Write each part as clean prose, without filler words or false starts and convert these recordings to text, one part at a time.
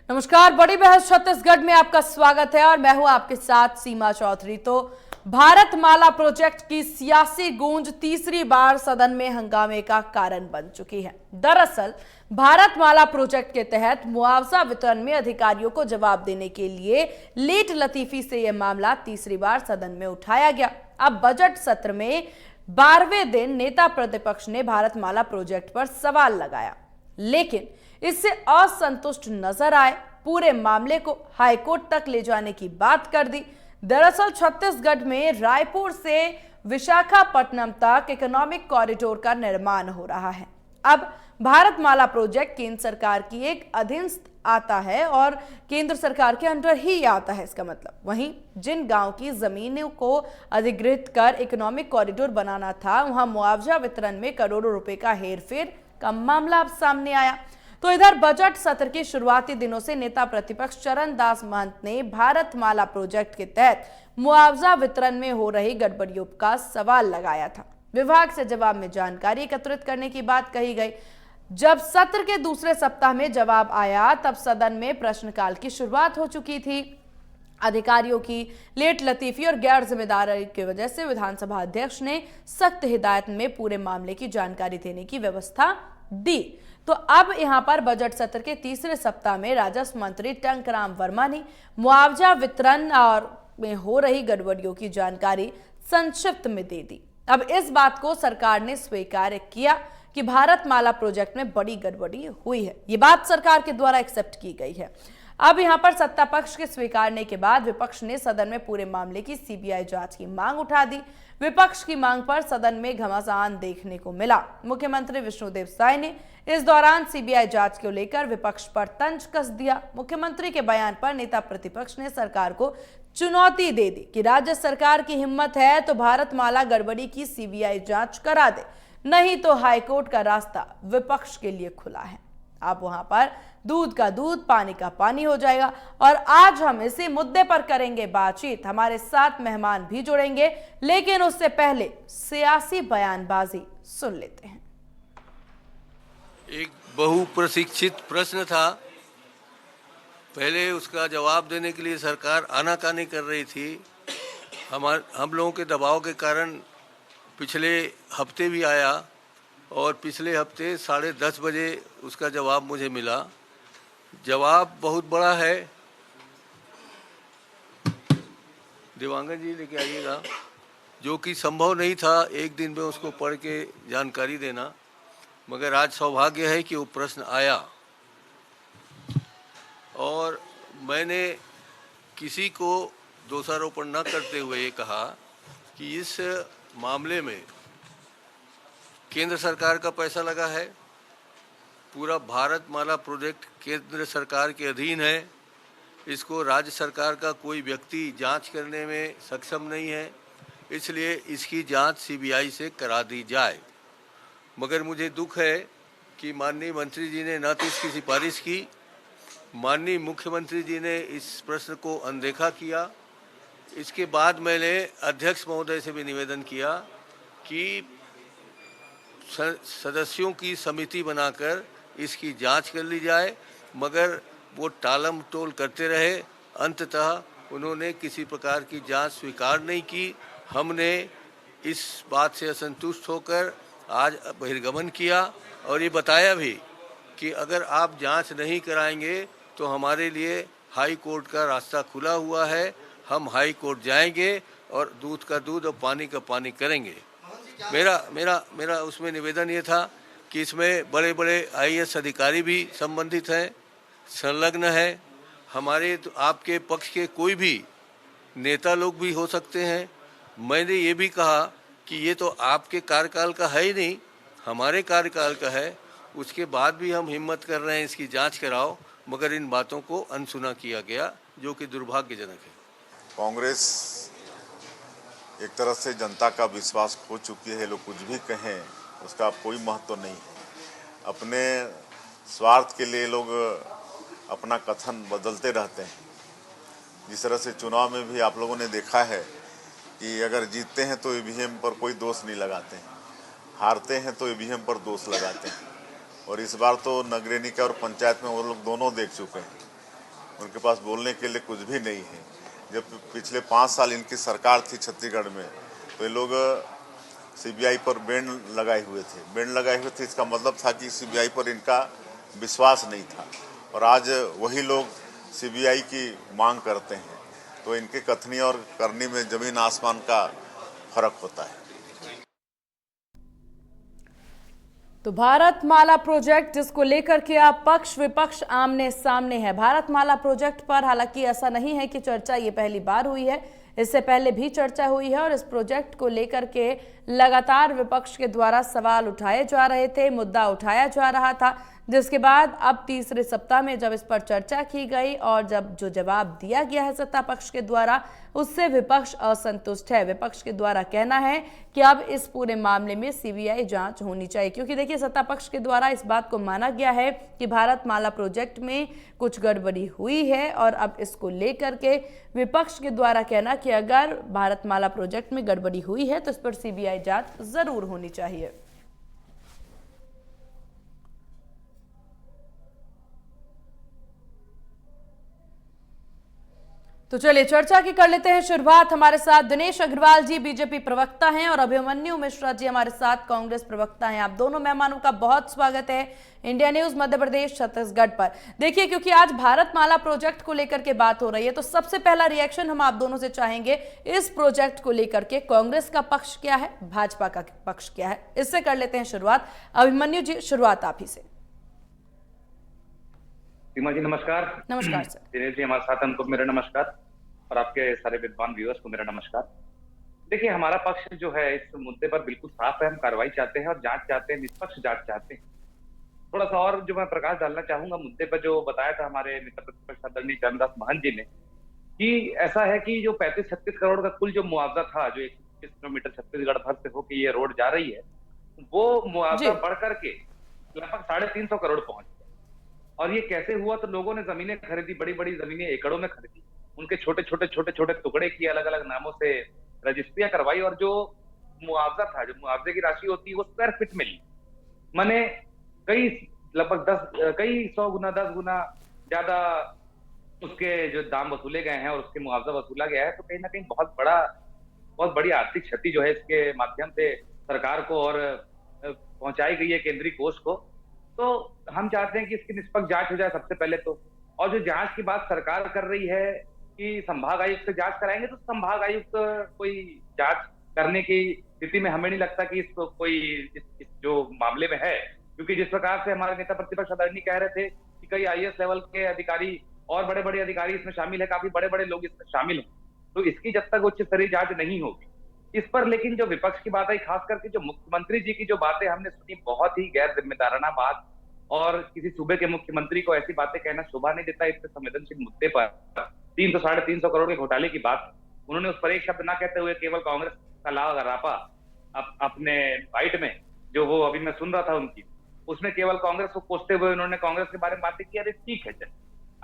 नमस्कार, बड़ी बहस छत्तीसगढ़ में आपका स्वागत है और मैं हूं आपके साथ सीमा चौधरी। तो भारत माला प्रोजेक्ट की सियासी गूंज तीसरी बार सदन में हंगामे का कारण बन चुकी है। दरअसल भारत माला प्रोजेक्ट के तहत मुआवजा वितरण में अधिकारियों को जवाब देने के लिए लेट लतीफी से यह मामला तीसरी बार सदन में उठाया गया। अब बजट सत्र में 12वें दिन नेता प्रतिपक्ष ने भारत माला प्रोजेक्ट पर सवाल लगाया, लेकिन इससे असंतुष्ट नजर आए। पूरे मामले को हाईकोर्ट तक ले जाने की बात कर दी। दरअसल छत्तीसगढ़ में रायपुर से विशाखापट्टनम तक इकोनॉमिक कॉरिडोर का निर्माण हो रहा है। अब भारतमाला प्रोजेक्ट केंद्र सरकार की एक अधीन आता है और केंद्र सरकार के अंडर ही आता है। इसका मतलब वहीं जिन गांव की जमीनों को अधिग्रहित कर इकोनॉमिक कॉरिडोर बनाना था, वहां मुआवजा वितरण में करोड़ों रुपए का हेरफेर का मामला अब सामने आया। तो इधर बजट सत्र के शुरुआती दिनों से नेता प्रतिपक्ष चरणदास महंत ने भारत माला प्रोजेक्ट के तहत मुआवजा वितरण में हो रही गड़बड़ियों का सवाल लगाया था। विभाग से जवाब में जानकारी एकत्रित करने की बात कही गई। जब सत्र के दूसरे सप्ताह में जवाब आया, तब सदन में प्रश्नकाल की शुरुआत हो चुकी थी। अधिकारियों की लेट लतीफी और गैर जिम्मेदारी की वजह से विधानसभा अध्यक्ष ने सख्त हिदायत में पूरे मामले की जानकारी देने की व्यवस्था दी। तो अब यहां पर बजट सत्र के तीसरे सप्ताह में राजस्व मंत्री टंकराम वर्मा ने मुआवजा वितरण और में हो रही गड़बड़ियों की जानकारी संक्षिप्त में दे दी। अब इस बात को सरकार ने स्वीकार किया कि भारत माला प्रोजेक्ट में बड़ी गड़बड़ी हुई है। ये बात सरकार के द्वारा एक्सेप्ट की गई है। अब यहां पर सत्ता पक्ष के स्वीकारने के बाद विपक्ष ने सदन में पूरे मामले की सीबीआई जांच की मांग उठा दी। विपक्ष की मांग पर सदन में घमासान देखने को मिला। मुख्यमंत्री विष्णुदेव साय ने इस दौरान सीबीआई जांच को लेकर विपक्ष पर तंज कस दिया। मुख्यमंत्री के बयान पर नेता प्रतिपक्ष ने सरकार को चुनौती दे दी कि राज्य सरकार की हिम्मत है तो भारत माला गड़बड़ी की सीबीआई जांच करा दे, नहीं तो हाईकोर्ट का रास्ता विपक्ष के लिए खुला है। अब वहां पर दूध का दूध, पानी का पानी हो जाएगा। और आज हम इसी मुद्दे पर करेंगे बातचीत। हमारे साथ मेहमान भी जुड़ेंगे, लेकिन उससे पहले सियासी बयानबाजी सुन लेते हैं। एक बहुप्रशिक्षित प्रश्न था। पहले उसका जवाब देने के लिए सरकार आनाकानी कर रही थी। हम लोगों के दबाव के कारण पिछले हफ्ते भी आया और पिछले हफ्ते 10:30 बजे उसका जवाब मुझे मिला। जवाब बहुत बड़ा है। दिवांगन जी लेके आइएगा। जो कि संभव नहीं था एक दिन में उसको पढ़ के जानकारी देना, मगर आज सौभाग्य है कि वो प्रश्न आया। और मैंने किसी को दोषारोपण न करते हुए ये कहा कि इस मामले में केंद्र सरकार का पैसा लगा है। पूरा भारत माला प्रोजेक्ट केंद्र सरकार के अधीन है। इसको राज्य सरकार का कोई व्यक्ति जांच करने में सक्षम नहीं है, इसलिए इसकी जांच सीबीआई से करा दी जाए। मगर मुझे दुख है कि माननीय मंत्री जी ने न तो इसकी सिफारिश की, माननीय मुख्यमंत्री जी ने इस प्रश्न को अनदेखा किया। इसके बाद मैंने अध्यक्ष महोदय से भी निवेदन किया कि सदस्यों की समिति बनाकर इसकी जांच कर ली जाए, मगर वो टालम टोल करते रहे। अंततः उन्होंने किसी प्रकार की जांच स्वीकार नहीं की। हमने इस बात से असंतुष्ट होकर आज बहिर्गमन किया और ये बताया भी कि अगर आप जांच नहीं कराएंगे तो हमारे लिए हाई कोर्ट का रास्ता खुला हुआ है। हम हाई कोर्ट जाएंगे और दूध का दूध और पानी का पानी करेंगे। मेरा उसमें निवेदन ये था कि इसमें बड़े बड़े आईएएस अधिकारी भी संबंधित हैं, संलग्न हैं। हमारे तो आपके पक्ष के कोई भी नेता लोग भी हो सकते हैं। मैंने ये भी कहा कि ये तो आपके कार्यकाल का है ही नहीं, हमारे कार्यकाल का है। उसके बाद भी हम हिम्मत कर रहे हैं इसकी जांच कराओ, मगर इन बातों को अनसुना किया गया, जो कि दुर्भाग्यजनक है। कांग्रेस एक तरह से जनता का विश्वास खो चुकी है। लोग कुछ भी कहें उसका कोई महत्व नहीं है। अपने स्वार्थ के लिए लोग अपना कथन बदलते रहते हैं। जिस तरह से चुनाव में भी आप लोगों ने देखा है कि अगर जीतते हैं तो ईवीएम पर कोई दोष नहीं लगाते हैं, हारते हैं तो ईवीएम पर दोष लगाते हैं। और इस बार तो नगरीय निकाय और पंचायत में वो लोग दोनों देख चुके हैं उनके पास बोलने के लिए कुछ भी नहीं है। जब पिछले 5 साल इनकी सरकार थी छत्तीसगढ़ में, तो ये लोग सीबीआई पर बैंड लगाए हुए थे। इसका मतलब था कि सीबीआई पर इनका विश्वास नहीं था, और आज वही लोग सीबीआई की मांग करते हैं। तो इनके कथनी और करनी में जमीन आसमान का फर्क होता है। तो भारतमाला प्रोजेक्ट जिसको लेकर के अब पक्ष विपक्ष आमने सामने है। भारतमाला प्रोजेक्ट पर हालांकि ऐसा नहीं है कि चर्चा ये पहली बार हुई है, इससे पहले भी चर्चा हुई है और इस प्रोजेक्ट को लेकर के लगातार विपक्ष के द्वारा सवाल उठाए जा रहे थे, मुद्दा उठाया जा रहा था, जिसके बाद अब तीसरे सप्ताह में जब इस पर चर्चा की गई और जब जो जवाब दिया गया है सत्ता पक्ष के द्वारा, उससे विपक्ष असंतुष्ट है। विपक्ष के द्वारा कहना है कि अब इस पूरे मामले में सीबीआई जांच होनी चाहिए, क्योंकि देखिए सत्ता पक्ष के द्वारा इस बात को माना गया है कि भारतमाला प्रोजेक्ट में कुछ गड़बड़ी हुई है और अब इसको लेकर के विपक्ष के द्वारा कहना कि अगर भारतमाला प्रोजेक्ट में गड़बड़ी हुई है तो इस पर सीबीआई जांच जरूर होनी चाहिए। तो चलिए चर्चा की कर लेते हैं शुरुआत। हमारे साथ दिनेश अग्रवाल जी बीजेपी प्रवक्ता हैं और अभिमन्यु मिश्रा जी हमारे साथ कांग्रेस प्रवक्ता हैं। आप दोनों मेहमानों का बहुत स्वागत है इंडिया न्यूज मध्य प्रदेश छत्तीसगढ़ पर। देखिए, क्योंकि आज भारतमाला प्रोजेक्ट को लेकर के बात हो रही है, तो सबसे पहला रिएक्शन हम आप दोनों से चाहेंगे इस प्रोजेक्ट को लेकर के। कांग्रेस का पक्ष क्या है, भाजपा का पक्ष क्या है, इससे कर लेते हैं शुरुआत। अभिमन्यु जी, शुरुआत आप ही से। सीमा जी नमस्कार। नमस्कार सर। दिनेश जी हमारे साथ, उनको मेरा नमस्कार और आपके सारे विद्वान व्यूअर्स को मेरा नमस्कार। देखिए, हमारा पक्ष जो है इस मुद्दे पर बिल्कुल साफ है। हम कार्रवाई चाहते हैं और जांच चाहते हैं, निष्पक्ष जांच चाहते हैं। थोड़ा सा और जो मैं प्रकाश डालना चाहूंगा मुद्दे पर, जो बताया था हमारे नेता प्रतिपक्ष आदरणीय चरणदास महंत जी ने, कि ऐसा है कि जो 35-36 करोड़ का कुल जो मुआवजा था, जो 125 किलोमीटर छत्तीसगढ़ भर से होकर ये रोड जा रही है, वो मुआवजा बढ़ करके लगभग 350 करोड़ पहुंच गया। और ये कैसे हुआ? तो लोगों ने जमीनें खरीदी, बड़ी बड़ी जमीनें एकड़ों में खरीदी, उनके छोटे छोटे टुकड़े किए, अलग अलग नामों से रजिस्ट्रियां करवाई, और जो मुआवजा था, जो मुआवजे की राशि होती है, वो स्क्वायर फीट में ली। माने कई 100 गुना 10 गुना ज्यादा उसके जो दाम वसूले गए हैं और उसके मुआवजा वसूला गया है। तो कहीं ना कहीं बहुत बड़ी आर्थिक क्षति जो है इसके माध्यम से सरकार को और पहुंचाई गई है केंद्रीय कोष को। तो हम चाहते हैं कि इसकी निष्पक्ष जांच हो जाए सबसे पहले तो। और जो जांच की बात सरकार कर रही है कि संभाग आयुक्त से जांच कराएंगे, तो संभाग आयुक्त कोई जांच करने की स्थिति में हमें नहीं लगता कि इसको कोई इस जो मामले में है, क्योंकि जिस प्रकार से हमारे नेता प्रतिपक्ष आदरणीय कह रहे थे कि कई आईएएस लेवल के अधिकारी और बड़े बड़े अधिकारी इसमें शामिल है, काफी बड़े बड़े लोग इसमें शामिल हैं, तो इसकी जब तक उच्च स्तरीय जांच नहीं होगी इस पर। लेकिन जो विपक्ष की बात आई, खास करके जो मुख्यमंत्री जी की जो बातें हमने सुनी, बहुत ही गैर जिम्मेदाराना बात, और किसी सूबे के मुख्यमंत्री को ऐसी बातें कहना शोभा नहीं देता। इतने संवेदनशील मुद्दे पर 300-350 करोड़ के घोटाले की बात उन्होंने उस पर एक शब्द ना कहते हुए केवल कांग्रेस का लाभ रापा अपने बाइट में, जो वो अभी मैं सुन रहा था उनकी, उसमें केवल कांग्रेस को कोसते हुए उन्होंने कांग्रेस के बारे में बातें की। अरे ठीक है,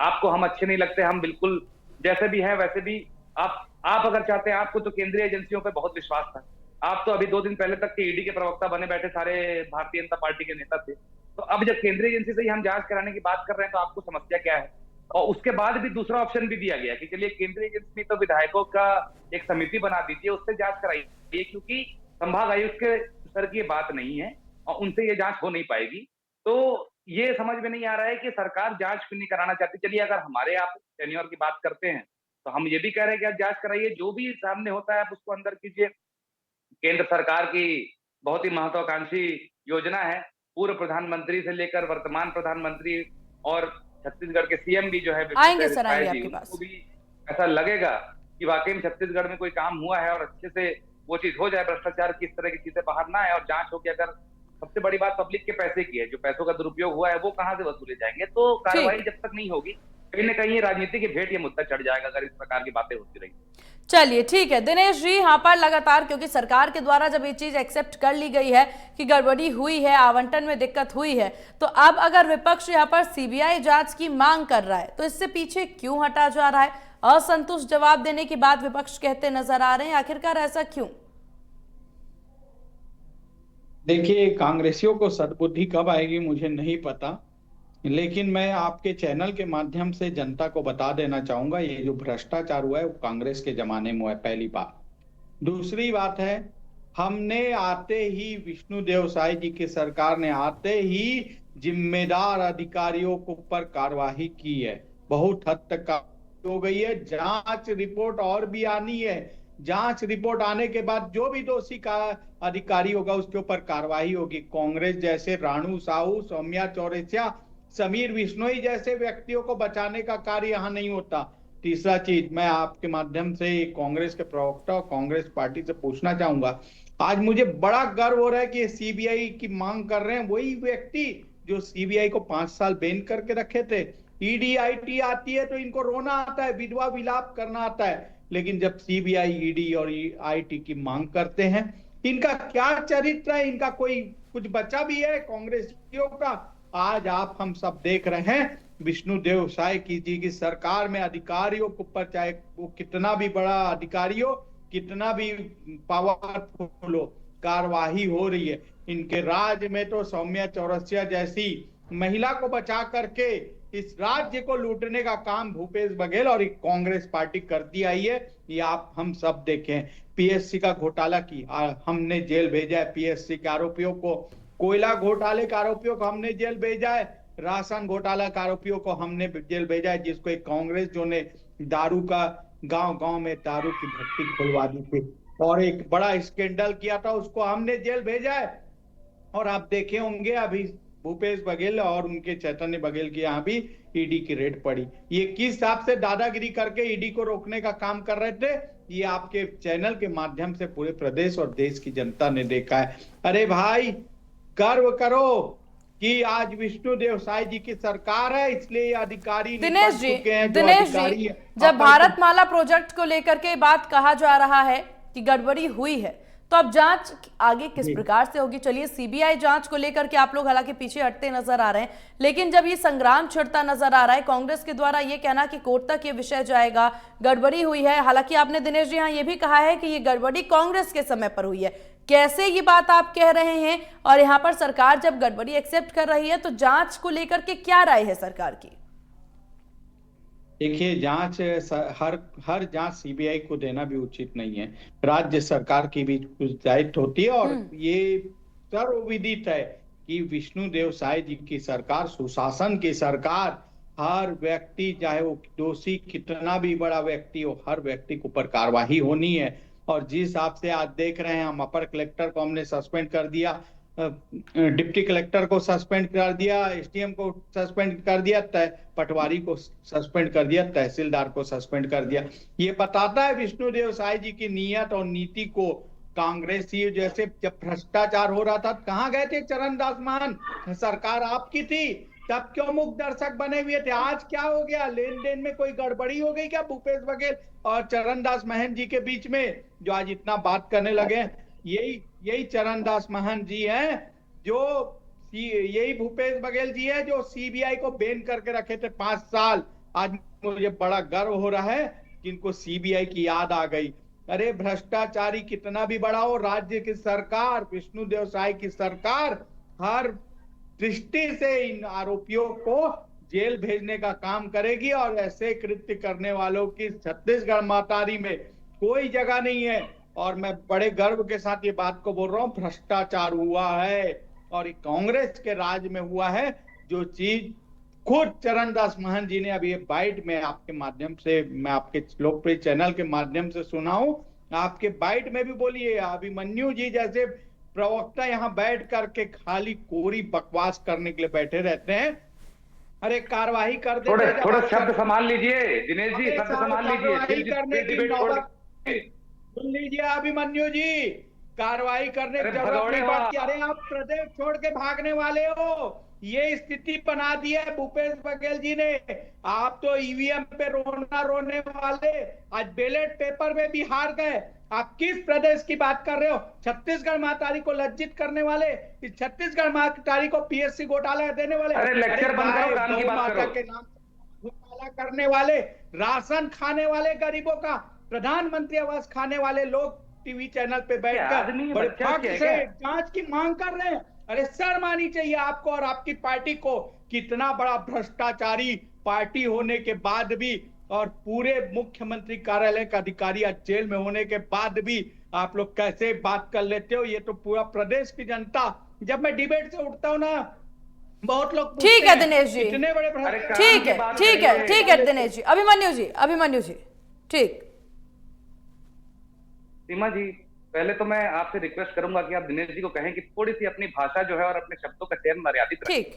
आपको हम अच्छे नहीं लगते, हम बिल्कुल जैसे भी हैं वैसे भी आप अगर चाहते हैं, आपको तो केंद्रीय एजेंसियों पर बहुत विश्वास था। आप तो अभी 2 दिन पहले तक के ईडी के प्रवक्ता बने बैठे सारे भारतीय जनता पार्टी के नेता थे। तो अब जब केंद्रीय एजेंसी से ही हम जांच कराने की बात कर रहे हैं, तो आपको समस्या क्या है? और उसके बाद भी दूसरा ऑप्शन भी दिया गया कि चलिए केंद्रीय एजेंसी तो विधायकों का एक समिति बना दीजिए, उससे जांच कराइए, क्योंकि संभाग आयुक्त के स्तर की ये बात नहीं है और उनसे ये जांच हो नहीं पाएगी। तो ये समझ में नहीं आ रहा है कि सरकार जांच क्यों नहीं कराना चाहती। चलिए, अगर हमारे आप टेन्योर की बात करते हैं तो हम ये भी कह रहे हैं कि आप जांच कराइए, जो भी सामने होता है आप उसको अंदर कीजिए। केंद्र सरकार की बहुत ही महत्वाकांक्षी योजना है, पूर्व प्रधानमंत्री से लेकर वर्तमान प्रधानमंत्री और छत्तीसगढ़ के सीएम भी जो है आएंगे सर, आएंगे आपके पास। उनको भी ऐसा लगेगा कि वाकई में छत्तीसगढ़ में कोई काम हुआ है और अच्छे से वो चीज हो जाए, भ्रष्टाचार की इस तरह की चीजें बाहर ना आए और जांच हो कि अगर सबसे बड़ी बात पब्लिक के पैसे की है, जो पैसों का दुरुपयोग हुआ है वो कहाँ से वसूले जाएंगे। तो कार्रवाई जब तक नहीं होगी, कहीं ना कहीं राजनीति की भेंट ये मुद्दा चढ़ जाएगा अगर इस प्रकार की बातें होती रही। चलिए ठीक है दिनेश जी, यहाँ पर लगातार क्योंकि सरकार के द्वारा जब ये चीज एक्सेप्ट कर ली गई है कि गड़बड़ी हुई है, आवंटन में दिक्कत हुई है, तो अब अगर विपक्ष यहाँ पर सीबीआई जांच की मांग कर रहा है तो इससे पीछे क्यों हटा जा रहा है? असंतुष्ट जवाब देने की बात विपक्ष कहते नजर आ रहे हैं, आखिरकार ऐसा क्यों? देखिए, कांग्रेसियों को सद्बुद्धि कब आएगी मुझे नहीं पता, लेकिन मैं आपके चैनल के माध्यम से जनता को बता देना चाहूंगा, ये जो भ्रष्टाचार हुआ है वो कांग्रेस के जमाने में हुआ है, पहली बात। दूसरी बात है, हमने आते ही विष्णुदेव साय जी की सरकार ने आते ही जिम्मेदार अधिकारियों के ऊपर कार्रवाई की है। बहुत हद तक हो गई है। जांच रिपोर्ट और भी आनी है। जांच रिपोर्ट आने के बाद जो भी दोषी का अधिकारी होगा उसके ऊपर कार्रवाई होगी। कांग्रेस जैसे राणू साहू, सौम्या चौरसिया, समीर बिश्नोई जैसे व्यक्तियों को बचाने का कार्य यहाँ नहीं होता। तीसरा चीज, मैं आपके माध्यम से कांग्रेस के प्रवक्ता और कांग्रेस पार्टी से पूछना चाहूंगा, आज मुझे बड़ा गर्व हो रहा है कि सीबीआई की मांग कर रहे हैं वही व्यक्ति जो सीबीआई को 5 साल बैन करके रखे थे। ईडी आईटी आती है तो इनको रोना आता है, विधवा विलाप करना आता है, लेकिन जब सीबीआई ईडी और आईटी की मांग करते हैं, इनका क्या चरित्र है, इनका कोई कुछ बचा भी है कांग्रेसियों का? आज आप हम सब देख रहे हैं विष्णुदेव साय जी की सरकार में अधिकारियों के ऊपर, चाहे वो कितना भी बड़ा अधिकारी हो, कितना भी पावरफुल हो, कार्यवाही हो रही है। इनके राज में तो सौम्या चौरसिया जैसी महिला को बचा करके इस राज्य को लूटने का काम भूपेश बघेल और कांग्रेस पार्टी करती आई है। ये आप हम सब देखें। पीएससी का घोटाला की हमने जेल भेजा है, पीएससी के आरोपियों को, कोयला घोटाले के आरोपियों को हमने जेल भेजा है, राशन घोटाला के आरोपियों को हमने जेल भेजा है, जिसको एक कांग्रेस जो ने दारू का गांव-गांव में दारू की भट्टी खुलवा दी थी और एक बड़ा स्कैंडल किया था, उसको हमने जेल भेजा है। और आप देखे होंगे अभी भूपेश बघेल और उनके चैतन्य बघेल की यहाँ भी ईडी की रेड पड़ी। ये किस हिसाब से दादागिरी करके ईडी को रोकने का काम कर रहे थे, ये आपके चैनल के माध्यम से पूरे प्रदेश और देश की जनता ने देखा है। अरे भाई, गर्व करो कि आज विष्णुदेव साय जी की सरकार है, इसलिए अधिकारी दिनेश जी, जब भारतमाला प्रोजेक्ट को लेकर के बात कहा जा रहा है कि गड़बड़ी हुई है, तो अब जांच आगे किस प्रकार से होगी? चलिए, सीबीआई जांच को लेकर के आप लोग हालांकि पीछे हटते नजर आ रहे हैं, लेकिन जब ये संग्राम छिड़ता नजर आ रहा है, कांग्रेस के द्वारा ये कहना कि कोर्ट तक ये विषय जाएगा, गड़बड़ी हुई है। हालांकि आपने दिनेश जी यहाँ ये भी कहा है कि ये गड़बड़ी कांग्रेस के समय पर हुई है। कैसे ये बात आप कह रहे हैं? और यहाँ पर सरकार जब गड़बड़ी एक्सेप्ट कर रही है, तो जांच को लेकर के क्या राय है सरकार की? देखिए, जांच हर जांच सीबीआई को देना भी उचित नहीं है। राज्य सरकार की भी कुछ दायित्व होती है और ये सर्वविदित है कि विष्णुदेव साय जी की सरकार सुशासन की सरकार, हर व्यक्ति चाहे वो दोषी कितना भी बड़ा व्यक्ति हो, हर व्यक्ति के ऊपर कार्रवाई होनी है। और जिस हिसाब से आज देख रहे हैं, हम अपर कलेक्टर को हमने सस्पेंड कर दिया, डिप्टी कलेक्टर को सस्पेंड कर दिया, एसडीएम को सस्पेंड कर दिया, पटवारी को सस्पेंड कर दिया, तहसीलदार को सस्पेंड कर दिया। ये बताता है विष्णुदेव साय जी की नीयत और नीति को। कांग्रेसी जैसे जब भ्रष्टाचार हो रहा था, कहाँ गए थे चरणदास महंत? सरकार आपकी थी, तब क्यों मुख दर्शक बने हुए थे? आज क्या हो गया? लेन देन में कोई गड़बड़ी हो गई क्या भूपेश बघेल और चरणदास महंत जी के बीच में, जो आज इतना बात करने लगे? यही चरणदास महंत जी हैं, जो यही भूपेश बघेल जी है जो सीबीआई को बैन करके रखे थे 5 साल। आज मुझे बड़ा गर्व हो रहा है कि इनको सीबीआई की याद आ गई। अरे, भ्रष्टाचारी कितना भी बड़ा हो, राज्य की सरकार, विष्णुदेव साय की सरकार हर दृष्टि से इन आरोपियों को जेल भेजने का काम करेगी और ऐसे कृत्य करने वालों की छत्तीसगढ़ मातारी में कोई जगह नहीं है। और मैं बड़े गर्व के साथ ये बात को बोल रहा हूँ, भ्रष्टाचार हुआ है और कांग्रेस के राज में हुआ है। जो चीज खुद चरणदास महंत जी ने अभी ये बाइट में आपके माध्यम से, मैं आपके लोकप्रिय चैनल के माध्यम से सुना हूं, आपके बाइट में भी बोलिए। अभिमन्यु जी जैसे प्रवक्ता यहाँ बैठ करके खाली कोरी बकवास करने के लिए बैठे रहते हैं। अरे, कार्रवाई कर दे, थोड़ा शब्द संभाल लीजिए दिनेश जी, शब्द संभाल लीजिए। सुन लीजिए अभिमन्यु जी, कार्रवाई करने की जरूरत नहीं पड़ती। अरे, आप प्रदेश छोड़ के भागने वाले हो, ये स्थिति बना दी है भूपेश बघेल जी ने। आप तो ईवीएम पे रोने वाले, आज बैलेट पेपर में भी हार गए। आप किस प्रदेश की बात कर रहे हो? छत्तीसगढ़ महातारी को लज्जित करने वाले, इस छत्तीसगढ़ महातारी को पीएससी घोटाला देने वाले, अरे लेक्चर बंद करो, काम की बात करो। के नाम घोटाला करने वाले, राशन खाने वाले गरीबों का, प्रधानमंत्री आवास खाने वाले लोग टीवी चैनल पे बैठकर बड़े फख्र से जांच की मांग कर रहे हैं। अरे शर्म आनी चाहिए आपको और आपकी पार्टी को। कितना बड़ा भ्रष्टाचारी पार्टी होने के बाद भी और पूरे मुख्यमंत्री कार्यालय का अधिकारी आज जेल में होने के बाद भी आप लोग कैसे बात कर लेते हो। ये तो पूरा प्रदेश की जनता, जब मैं डिबेट से उठता हूँ ना, बहुत लोग पूछते ठीक है हैं, दिनेश जी, इतने बड़े ठीक है, ठीक है, ठीक है दिनेश जी। अभिमन्यु जी ठीक। सीमा जी, पहले तो मैं आपसे रिक्वेस्ट करूंगा कि आप दिनेश जी को कहें कि थोड़ी सी अपनी भाषा जो है और अपने शब्दों का चयन मर्यादित रखें। ठीक,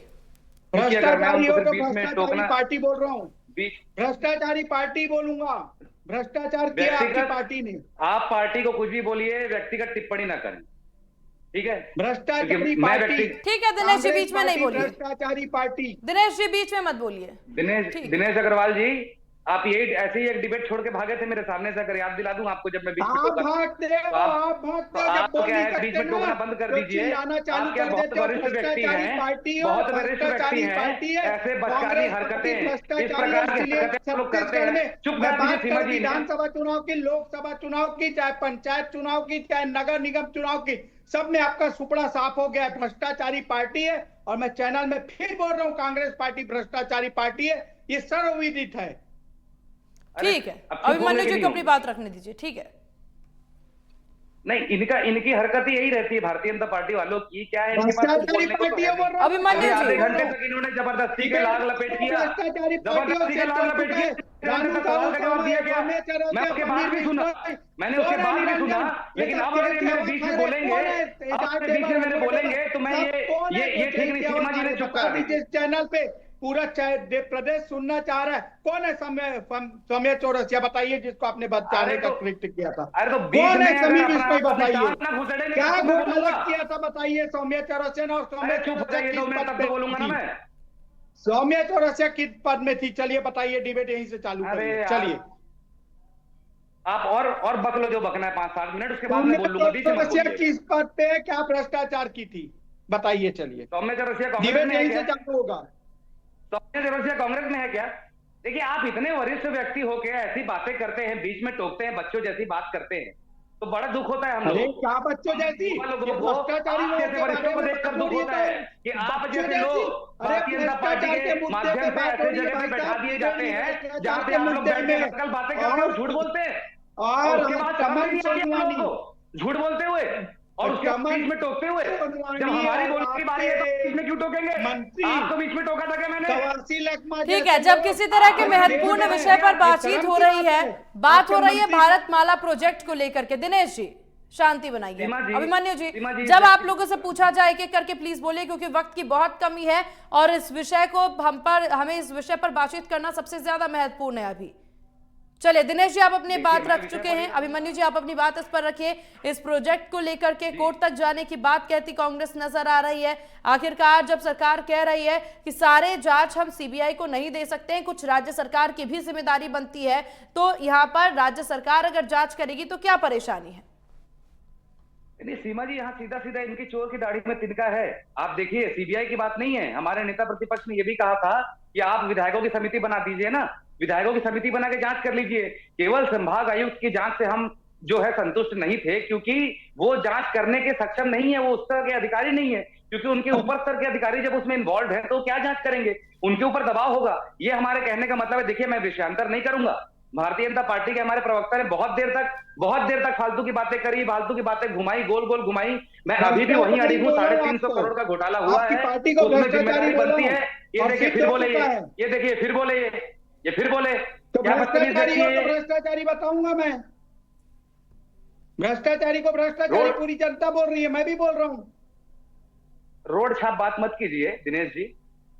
क्योंकि अगर मैं भ्रष्टाचारी उनको हो फिर तो बीच में भ्रष्टाचारी टोकना, पार्टी बोल रहा हूँ, बीच भ्रष्टाचारी पार्टी बोलूंगा। भ्रष्टाचार किया आपकी व्यक्तिगत पार्टी ने। आप पार्टी को कुछ भी बोलिए, व्यक्तिगत टिप्पणी ना करें, ठीक है? भ्रष्टाचारी क्योंकि मैं पार्टी। ठीक है दिनेश जी, कांग्रेस बीच में नहीं पार्टी बोलिए। भ्रष्टाचारी पार्टी। दिनेश जी बीच में मत बोलिए। दिनेश अग्रवाल जी, आप यही ऐसे ही एक डिबेट छोड़ के भागे थे मेरे सामने से, अगर याद दिला दूं आपको जब मैं बीच में आप टोका। भागते हो, आप भागते हो, जब आप बोल क्या नहीं है, बीच सकते में टोकना बंद कर तो दीजिए। चिल्लाना चालू आप क्या कर बहुत देते हो। वरिष्ठ व्यक्ति भ्रष्टाचारी हैं, पार्टी हो, बहुत वरिष्ठ व्यक्ति भ्रष्टाचारी पार्टी हैं, है। ऐसे बचकानी कांग्रेस हरकतें, पार्टी इस भ्रष्टाचारी प्रकार है। की इसलिए हरकतें आप लोग करते छत्तीसगढ़ में हैं। चुप मैं कर दीजिए बात सीमा करूं जी। विधानसभा चुनाव की, लोकसभा चुनाव की, चाहे पंचायत चुनाव की, चाहे नगर निगम चुनाव की, सब में आपका सुपड़ा साफ हो गया है। भ्रष्टाचारी पार्टी है और मैं चैनल में फिर बोल रहा हूं, कांग्रेस पार्टी भ्रष्टाचारी पार्टी है, ये सर्वविदित है। ठीक है, अभिमन्यु जी को अपनी बात रखने दीजिए। ठीक है, नहीं, इनकी हरकत ही यही रहती है भारतीय जनता पार्टी वालों की। क्या है इनके पास कुछ भ्रष्टाचारी बोलने को तो पार्टी है है, बोल नहीं। रहा हूं। अभिमन्यु आधे जी घंटे तक इन्होंने जबरदस्ती के लाग लपेट किया, भ्रष्टाचारी जबरदस्ती के लाग लपेट किया। रानू सवाल का जवाब दिया गया, मैं उसके बाद भी सुना, मैंने उसके बाद भी सुना। लेकिन अब अगर ये मेरे बीच में बोलेंगे, अब मेरे बीच में मेरे बोलेंगे तो मैं ये ठीक नहीं। सीमा जी ने चुप करा दीजिए। चैनल पे पूरा प्रदेश सुनना चाह रहा है। कौन है सौम्य चौरसिया, बताइए, जिसको आपने बचाने का कृत्य किया था। अरे तो बीच कौन में है समीर, अगर इसको ही बताइए, घुसड़े क्या घोटाला किया था बताइए सौम्य चौरसिया ने। और सौम्य चुप हो जाइए तो मैं तब तो बोलूंगा ना मैं। सौम्य चौरसिया किस पद में थी, चलिए बताइए, डिबेट यहीं से चालू करिए। चलिए आप और बक लो जो बकना है 5-7 मिनट, उसके बाद मैं बोल लूंगा। बीच में मत बोलिए। किस पद पे क्या भ्रष्टाचार की थी बताइए। चलिए सौम्य चौरसिया कांग्रेस डिबेट में है यहीं से क्या? चालू होगा। सौम्य चौरसिया कांग्रेस में है क्या? देखिए, आप इतने वरिष्ठ व्यक्ति होके ऐसी बातें करते हैं, बीच में टोकते हैं, बच्चों जैसी बात करते हैं, तो बड़ा दुख होता है हम अरे लोगों को। क्या बच्चों जैसी, भ्रष्टाचारी जैसे वरिष्ठों को देखकर दुख होता है कि आप जैसे लोग भारतीय जनता पार्टी के माध्यम से ऐसे जगह पे बैठा दिए जाते हैं जहां पे आप लोग बैठ के आजकल बातें करते हो, झूठ बोलते हैं, और उसके बाद कमल सोनवानी झूठ बोलते हुए और उसके बीच में टोकते हुए। जब हमारी बोलने की बारी है तो बीच में क्यों टोकेंगे? आपको बीच में टोका था क्या मैंने? ठीक है, जब किसी तरह के महत्वपूर्ण विषय पर बातचीत हो रही है, बात हो रही है भारत माला प्रोजेक्ट को लेकर के, दिनेश जी शांति बनाइए। अभिमन्यु जी, जब आप लोगों से पूछा जाए एक एक करके प्लीज बोलिए, क्योंकि वक्त की बहुत कमी है और इस विषय को हमें इस विषय पर बातचीत करना सबसे ज्यादा महत्वपूर्ण है अभी। चलिए दिनेश जी, आप अपनी बात रख चुके हैं। अभिमन्यु जी, आप अपनी बात इस पर रखिए। इस प्रोजेक्ट को लेकर के कोर्ट तक जाने की बात कहती कांग्रेस नजर आ रही है। आखिरकार जब सरकार कह रही है कि सारे जांच हम सीबीआई को नहीं दे सकते हैं, कुछ राज्य सरकार की भी जिम्मेदारी बनती है, तो यहाँ पर राज्य सरकार अगर जांच करेगी तो क्या परेशानी है? नहीं सीमा जी, यहाँ सीधा सीधा इनकी चोर की दाढ़ी में तिनका है। आप देखिए, सीबीआई की बात नहीं है। हमारे नेता प्रतिपक्ष ने यह भी कहा था कि आप विधायकों की समिति बना दीजिए ना, विधायकों की समिति बना के जांच कर लीजिए। केवल संभाग आयुक्त की जांच से हम जो है संतुष्ट नहीं थे, क्योंकि वो जांच करने के सक्षम नहीं है, वो उस तरह के अधिकारी नहीं है। क्योंकि उनके ऊपर स्तर के अधिकारी जब उसमें इन्वॉल्व है तो क्या जांच करेंगे, उनके ऊपर दबाव होगा। ये हमारे कहने का मतलब है। देखिए, मैं विषयांतर नहीं करूंगा। भारतीय जनता पार्टी के हमारे प्रवक्ता ने बहुत देर तक फालतू की बातें करी, फालतू की बातें घुमाई, गोल गोल घुमाई। मैं अभी भी वहीं अड़ी हूँ। 350 करोड़ का घोटाला हुआ है, उसमें जिम्मेदारी बनती है। ये देखिए फिर बोले, ये देखिए फिर बोले, ये फिर बोले। तो भ्रष्टाचारी बताऊंगा मैं। भ्रष्टाचारी को भ्रष्टाचारी पूरी जनता बोल रही है, मैं भी बोल रहा हूँ। रोड छाप बात मत कीजिए दिनेश जी,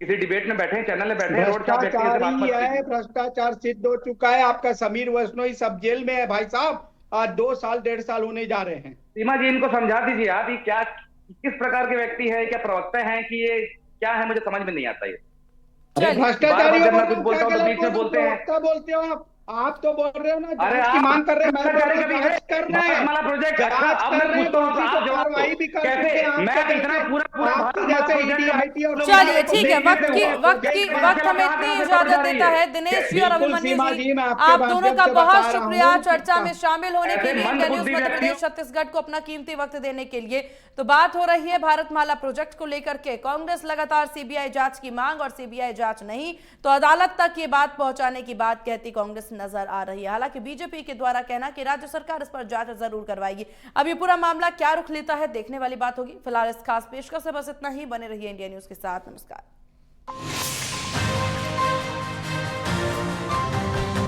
किसी डिबेट में बैठे, चैनल में बैठे, रोड छाप व्यक्ति से बात मत कीजिए। भ्रष्टाचार सिद्ध हो चुका है। आपका समीर वैष्णोई सब जेल में है भाई साहब, आज 2 साल 1.5 साल होने जा रहे हैं। सीमा जी, इनको समझा दीजिए आप, ये क्या किस प्रकार के व्यक्ति है, क्या प्रवक्ता है, कि ये क्या है, मुझे समझ में नहीं आता। ये भ्रष्टाचारी कुछ बोलता हूँ तो बीच में बोलते हैं। बोलते हो आप, आप तो बोल रहे हो ना अरे जांच की मांग कर रहे हैं, मैं बोल रहा हूं कभी जांच कर रहे हैं, भारतमाला प्रोजेक्ट जांच अब कर मैं रहे हैं, पूछता हूं तो दोषी आप को जवाब दो। कार्रवाई भी कर कैसे सकते हैं। मैं आपके इतना जैसे पूरा आपके भारतमाला जैसे प्रोजेक्ट ईडी आईटी और चलिए ठीक है, देखिए से वक्त कैसे हमें कहां इतनी से इजाजत जा रही देता है। है। दिनेश जी और बिल्कुल अभिमन्यु सीमा जी, जी, मैं आपके आप दोनों माध्यम का से बहुत बता रहा शुक्रिया हूं चर्चा में शामिल होने के ऐसे लिए, मंद इंडिया न्यूज बुद्धि मध्य व्यक्तियों प्रदेश छत्तीसगढ़ को अपना कीमती वक्त देने के लिए। तो बात हो रही है भारतमाला प्रोजेक्ट को लेकर के, कांग्रेस लगातार सीबीआई जांच की मांग और सीबीआई जांच नहीं तो अदालत तक ये बात पहुंचाने की बात कहती कांग्रेस नजर आ रही है। हालांकि बीजेपी के द्वारा कहना कि राज्य सरकार इस पर जांच जरूर करवाएगी। अब ये पूरा मामला क्या रुख लेता है देखने वाली बात होगी। फिलहाल इस खास पेशकश से बस इतना ही। बने रहिए इंडिया न्यूज के साथ। नमस्कार।